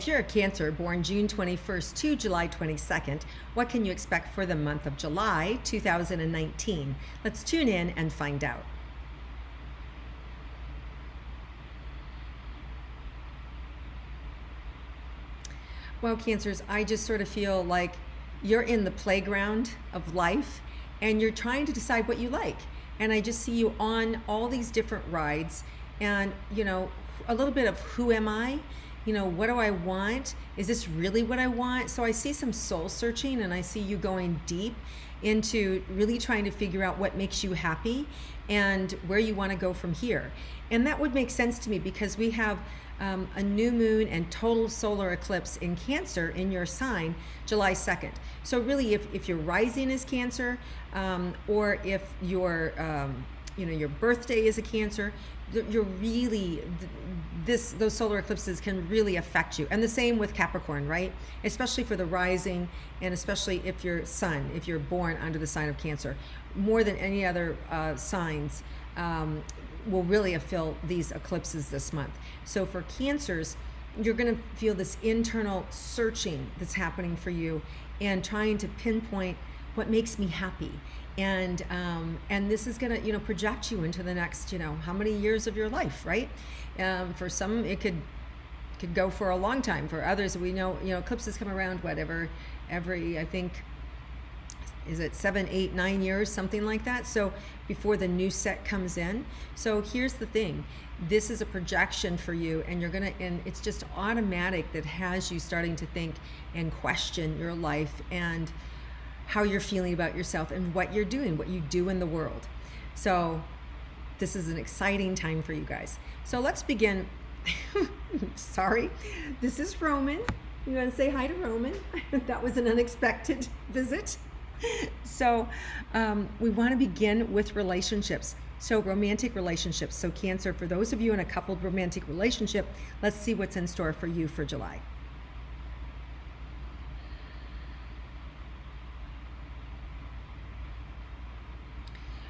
if you're a Cancer born June 21st to July 22nd, what can you expect for the month of July 2019? Let's tune in and find out. Well, Cancers, I just sort of feel like you're in the playground of life and you're trying to decide what you like. And I just see you on all these different rides and, a little bit of who am I? What do I want? Is this really what I want? So I see some soul searching and I see you going deep into really trying to figure out what makes you happy and where you want to go from here. And that would make sense to me because we have a new moon and total solar eclipse in Cancer in your sign July 2nd. So really if your rising is Cancer or if your birthday is a Cancer, you're really those solar eclipses can really affect you. And the same with Capricorn, right? Especially for the rising and especially if you're born under the sign of Cancer, more than any other signs will really feel these eclipses this month. So for Cancers, you're going to feel this internal searching that's happening for you and trying to pinpoint what makes me happy. And this is going to project you into the next how many years of your life, right? For some it could go for a long time. For others, we know eclipses come around every I think, is it 7, 8, 9 years, something like that. So before the new set comes in. So here's the thing, this is a projection for you and and it's just automatic that has you starting to think and question your life and how you're feeling about yourself and what you're doing, what you do in the world. So this is an exciting time for you guys. So let's begin. Sorry, this is Roman. You want to say hi to Roman? That was an unexpected visit. So we want to begin with relationships. So romantic relationships. So Cancer, for those of you in a coupled romantic relationship, let's see what's in store for you for July.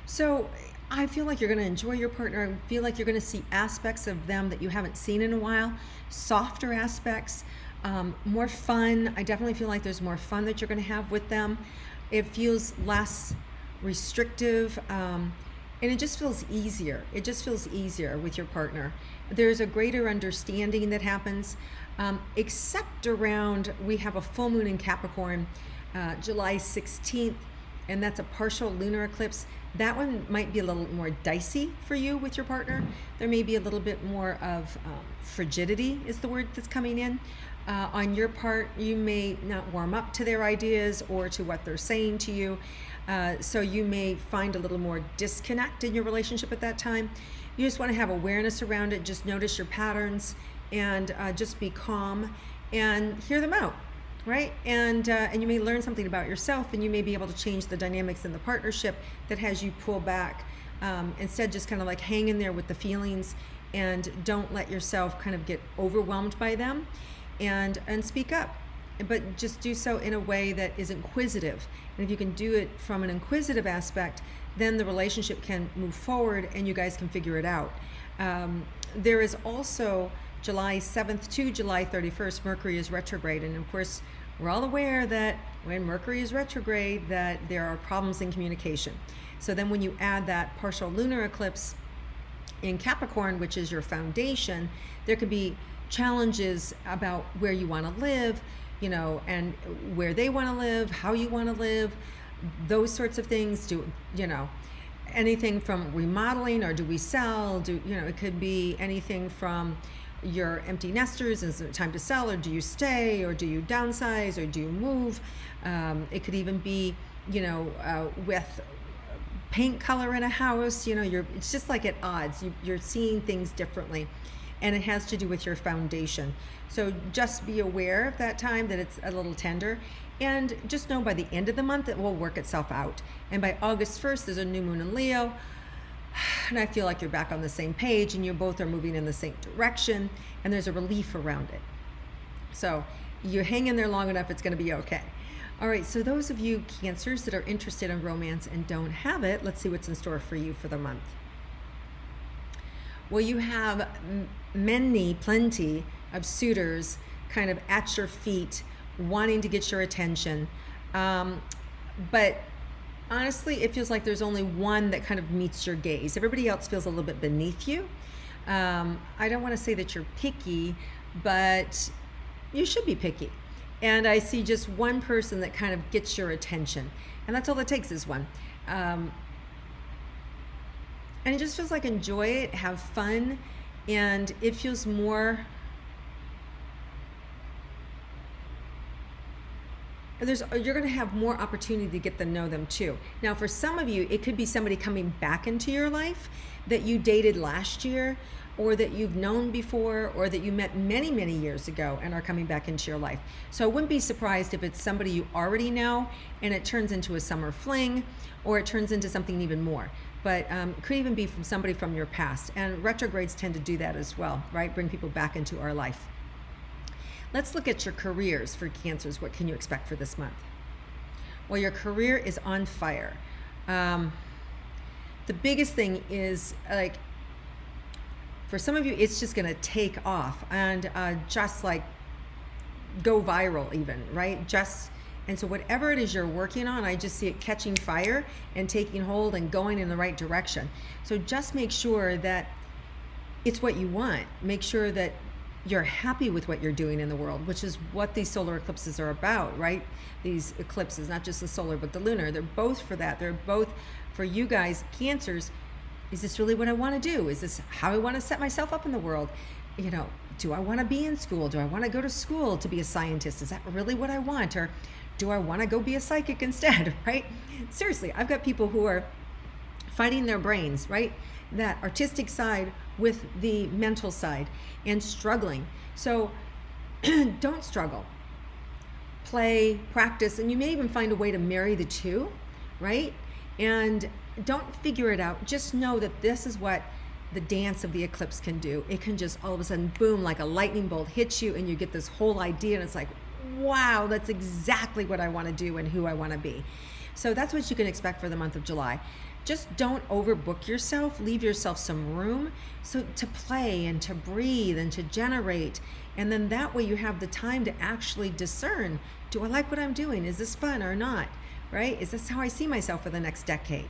So I feel like you're going to enjoy your partner. I feel like you're going to see aspects of them that you haven't seen in a while, softer aspects, more fun. I definitely feel like there's more fun that you're going to have with them. It feels less restrictive, and it just feels easier. It just feels easier with your partner. There's a greater understanding that happens, except around, we have a full moon in Capricorn, July 16th, and that's a partial lunar eclipse. That one might be a little more dicey for you with your partner. There may be a little bit more of frigidity is the word that's coming in. On your part, you may not warm up to their ideas or to what they're saying to you. So you may find a little more disconnect in your relationship at that time. You just want to have awareness around it. Just notice your patterns and just be calm and hear them out. Right? And you may learn something about yourself, and you may be able to change the dynamics in the partnership that has you pull back. Instead, just kind of like hang in there with the feelings and don't let yourself kind of get overwhelmed by them, and speak up. But just do so in a way that is inquisitive. And if you can do it from an inquisitive aspect, then the relationship can move forward and you guys can figure it out. There is also July 7th to July 31st, Mercury is retrograde. And of course, we're all aware that when Mercury is retrograde, that there are problems in communication. So then when you add that partial lunar eclipse in Capricorn, which is your foundation, there could be challenges about where you want to live, and where they want to live, how you want to live, those sorts of things. Anything from remodeling, or do we sell? It could be anything from your empty nesters, is it time to sell, or do you stay, or do you downsize, or do you move? It could even be, with paint color in a house, it's just like at odds. You're seeing things differently, and it has to do with your foundation. So just be aware of that time that it's a little tender, and just know by the end of the month it will work itself out. And by August 1st, there's a new moon in Leo, and I feel like you're back on the same page and you both are moving in the same direction, and there's a relief around it. So you hang in there long enough, it's going to be okay. All right, so those of you Cancers that are interested in romance and don't have it, let's see what's in store for you for the month. Well, you have plenty of suitors kind of at your feet, wanting to get your attention. But honestly, it feels like there's only one that kind of meets your gaze. Everybody else feels a little bit beneath you. I don't want to say that you're picky, but you should be picky. And I see just one person that kind of gets your attention. And that's all it takes is one. And it just feels like enjoy it, have fun, and it feels more... you're going to have more opportunity to get to know them too. Now, for some of you, it could be somebody coming back into your life that you dated last year, or that you've known before, or that you met many, many years ago and are coming back into your life. So I wouldn't be surprised if it's somebody you already know and it turns into a summer fling, or it turns into something even more. But it could even be from somebody from your past. And retrogrades tend to do that as well, right? Bring people back into our life. Let's look at your careers for Cancers. What can you expect for this month? Well, your career is on fire. The biggest thing is, like, for some of you, it's just going to take off and just like go viral even, right? And so whatever it is you're working on, I just see it catching fire and taking hold and going in the right direction. So just make sure that it's what you want. Make sure that you're happy with what you're doing in the world, which is what these solar eclipses are about, right? These eclipses, not just the solar, but the lunar, they're both for that. They're both for you guys, Cancers. Is this really what I want to do? Is this how I want to set myself up in the world? You know, do I want to be in school? Do I want to go to school to be a scientist? Is that really what I want? Or do I want to go be a psychic instead, right? Seriously, I've got people who are fighting their brains, right? That artistic side with the mental side and struggling. So don't struggle. Play, practice, and you may even find a way to marry the two, right? And don't figure it out. Just know that this is what the dance of the eclipse can do. It can just all of a sudden, boom, like a lightning bolt hits you and you get this whole idea and it's like, wow, that's exactly what I want to do and who I want to be. So that's what you can expect for the month of July. Just don't overbook yourself. Leave yourself some room to play and to breathe and to generate. And then that way you have the time to actually discern, do I like what I'm doing? Is this fun or not? Right? Is this how I see myself for the next decade?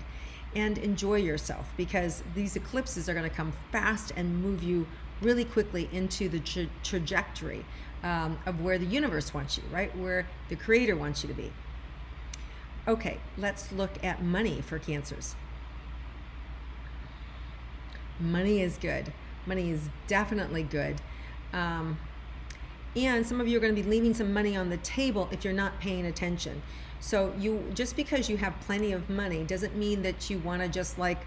And enjoy yourself, because these eclipses are going to come fast and move you really quickly into the trajectory of where the universe wants you, right? Where the creator wants you to be. Okay, let's look at money for Cancers. Money is good. Money is definitely good. And some of you are going to be leaving some money on the table if you're not paying attention. So just because you have plenty of money doesn't mean that you want to just like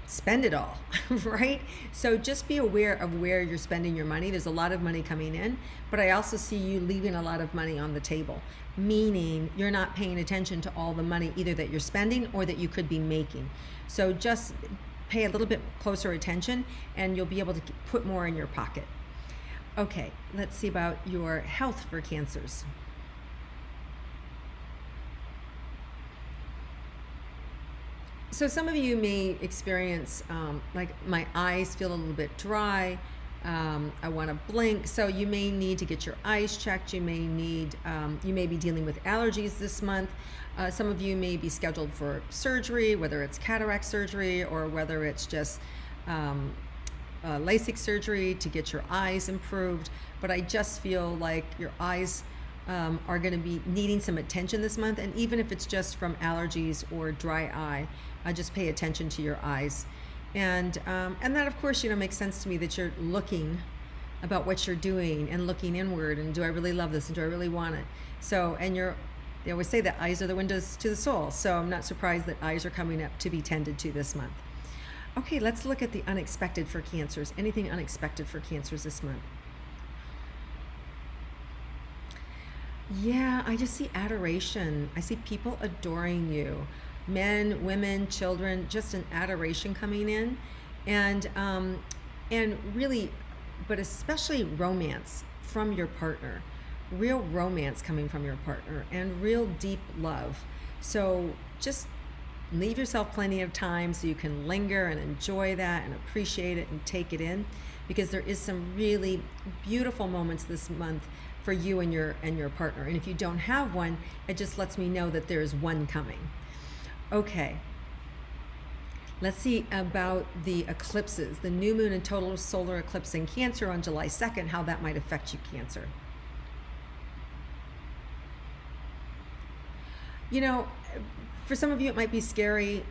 spend it all, right? So just be aware of where you're spending your money. There's a lot of money coming in, but I also see you leaving a lot of money on the table, meaning you're not paying attention to all the money either that you're spending or that you could be making. So just pay a little bit closer attention and you'll be able to put more in your pocket. Okay, let's see about your health for Cancers. So some of you may experience like my eyes feel a little bit dry. I want to blink. So you may need to get your eyes checked. You may be dealing with allergies this month. Some of you may be scheduled for surgery, whether it's cataract surgery or whether it's just LASIK surgery to get your eyes improved. But I just feel like your eyes are going to be needing some attention this month. And even if it's just from allergies or dry eye, just pay attention to your eyes. And that, of course, makes sense to me that you're looking about what you're doing and looking inward. And do I really love this? And do I really want it? So, and they always say that eyes are the windows to the soul. So I'm not surprised that eyes are coming up to be tended to this month. Okay, let's look at the unexpected for Cancers. Anything unexpected for Cancers this month? Yeah, I just see adoration. I see people adoring you. Men, women, children, just an adoration coming in. And really, but especially romance from your partner. Real romance coming from your partner and real deep love. So just leave yourself plenty of time so you can linger and enjoy that and appreciate it and take it in. because there is some really beautiful moments this month for you and your partner. And if you don't have one, it just lets me know that there is one coming. Okay. Let's see about the eclipses, the new moon and total solar eclipse in Cancer on July 2nd, how that might affect you, Cancer. You know, for some of you, it might be scary,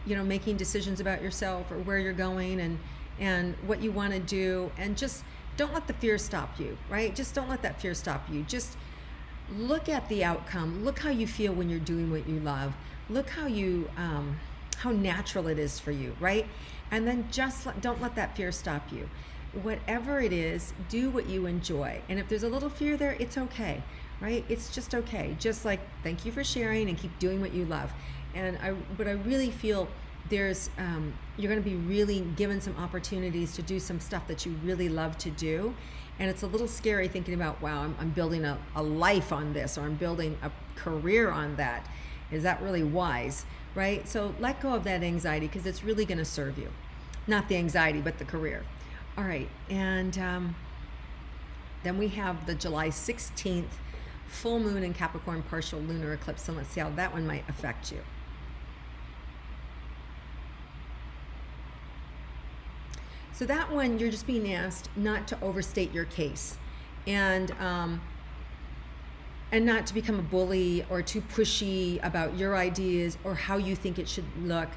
making decisions about yourself or where you're going and what you want to do. And just don't let the fear stop you, right? Just don't let that fear stop you. Just look at the outcome. Look how you feel when you're doing what you love. Look how natural it is for you, right? And then don't let that fear stop you. Whatever it is, do what you enjoy. And if there's a little fear there, it's okay, right? It's just okay. Just like, thank you for sharing and keep doing what you love. But I really feel there's, you're going to be really given some opportunities to do some stuff that you really love to do. And it's a little scary thinking about, wow, I'm building a life on this, or I'm building a career on that. Is that really wise, right? So let go of that anxiety, because it's really going to serve you. Not the anxiety, but the career. All right, and then we have the July 16th full moon in Capricorn partial lunar eclipse, and let's see how that one might affect you. So that one, you're just being asked not to overstate your case, and not to become a bully or too pushy about your ideas or how you think it should look.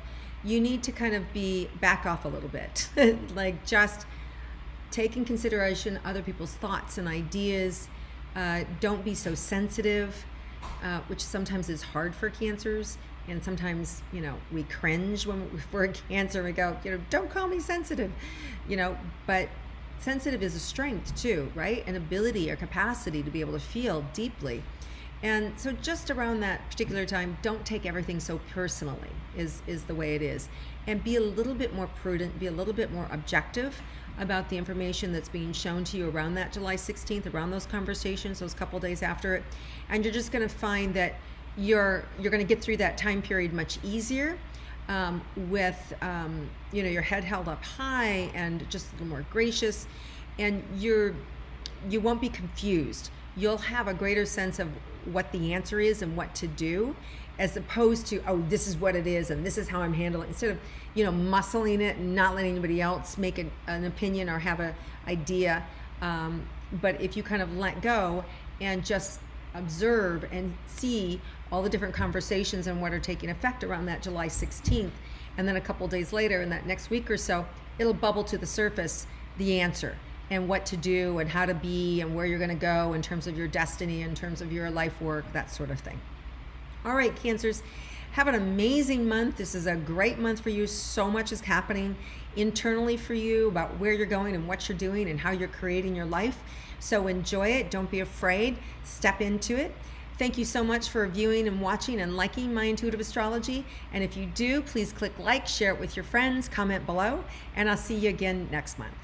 You need to kind of back off a little bit, like just take in consideration other people's thoughts and ideas. Don't be so sensitive, which sometimes is hard for Cancers. And sometimes, we cringe when we're a Cancer. We go, don't call me sensitive, but sensitive is a strength too, right? An ability or capacity to be able to feel deeply. And so just around that particular time, don't take everything so personally is the way it is. And be a little bit more prudent, be a little bit more objective about the information that's being shown to you around that July 16th, around those conversations, those couple days after it. And you're just going to find that you're going to get through that time period much easier, with your head held up high and just a little more gracious, and you won't be confused. You'll have a greater sense of what the answer is and what to do, as opposed to, oh, this is what it is and this is how I'm handling it, instead of muscling it and not letting anybody else make an opinion or have an idea. But if you kind of let go and just observe and see all the different conversations and what are taking effect around that July 16th, and then a couple days later, in that next week or so, it'll bubble to the surface, the answer and what to do and how to be and where you're going to go in terms of your destiny, in terms of your life work, that sort of thing. All right, Cancers, have an amazing month. This is a great month for you. So much is happening internally for you about where you're going and what you're doing and how you're creating your life. So enjoy it. Don't be afraid. Step into it. Thank you so much for viewing and watching and liking my intuitive astrology. And if you do, please click like, share it with your friends, comment below, and I'll see you again next month.